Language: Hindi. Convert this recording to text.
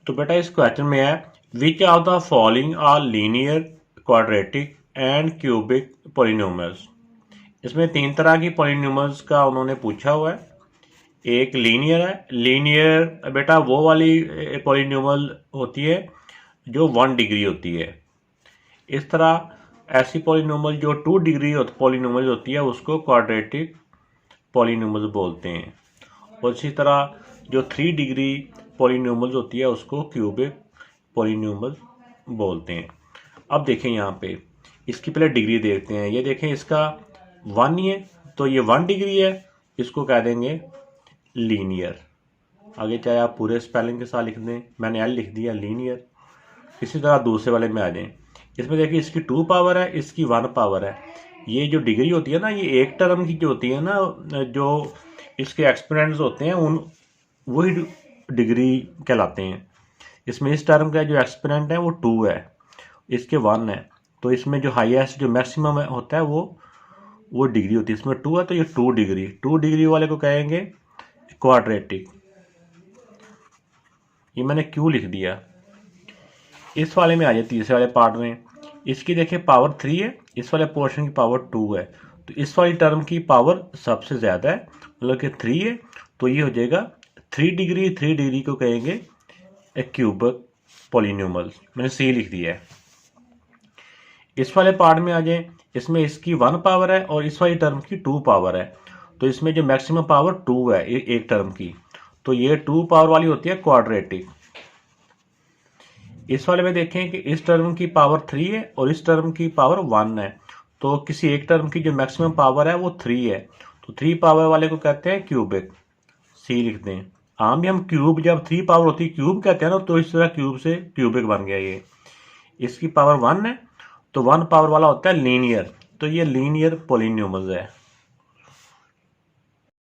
तो बेटा इस क्वेश्चन में है which of the following are linear quadratic and cubic polynomials. इसमें 3 तरह की पॉलिनोमियल्स का उन्होंने पूछा हुआ है। एक लीनियर है। लीनियर बेटा वो वाली पॉलिनोमियल होती है जो 1 डिग्री होती है। इस तरह ऐसी पॉलिनोमियल जो 2 डिग्री पॉलिनोमियल होती है उसको क्वाड्रेटिक पॉलिनोमियल बोलते हैं। और इसी तरह जो 3 डिग्री पॉलिनोमियल होती है उसको क्यूबिक पॉलिनोमियल बोलते हैं। अब देखें यहाँ पे इसकी पहले डिग्री देखते हैं। ये देखें इसका 1 ही है तो ये 1 डिग्री है, इसको कह देंगे लीनियर। आगे चाहे आप पूरे स्पेलिंग के साथ लिख दें, मैंने एल लिख दिया लीनियर। इसी तरह दूसरे वाले में आ जाएं। इसमें देखिए इसकी 2 पावर है, इसकी 1 पावर है। ये जो डिग्री होती है ना, ये एक टर्म की जो होती है ना, जो इसके एक्सपोनेंट्स होते हैं उन वही डिग्री कहलाते हैं। इसमें इस टर्म का जो एक्सपोनेंट है वो 2 है, इसके 1 है, तो इसमें जो हाईएस्ट जो मैक्सिमम होता है वो डिग्री होती है। इसमें 2 है तो ये 2 डिग्री, 2 डिग्री वाले को कहेंगे क्वाड्रेटिक। ये मैंने क्यों लिख दिया। इस वाले में आ जाए तीसरे वाले पार्ट में। इसकी देखिए पावर 3 है, इस वाले पोर्शन की पावर 2 है, तो इस वाली टर्म की पावर सबसे ज़्यादा है, मतलब कि 3 है, तो ये हो जाएगा 3 डिग्री। 3 डिग्री को कहेंगे क्यूबिक पॉलिनोमियल। मैंने सी लिख दिया है। इस वाले पार्ट में आ जाए। इसमें इसकी 1 पावर है और इस वाली टर्म की 2 पावर है, तो इसमें जो मैक्सिमम पावर 2 है एक टर्म की, तो ये 2 पावर वाली होती है क्वाड्रेटिक। इस वाले में देखें कि इस टर्म की पावर 3 है और इस टर्म की पावर 1 है, तो किसी एक टर्म की जो मैक्सिमम पावर है वो 3 है, तो 3 पावर वाले को कहते हैं क्यूबिक। सी लिख दें। आम भी हम क्यूब, जब 3 पावर होती है क्यूब कहते हैं ना, तो इस तरह क्यूब से क्यूबिक बन गया ये। इसकी पावर 1 है तो 1 पावर वाला होता है लीनियर, तो ये लीनियर पॉलिनोमियल है।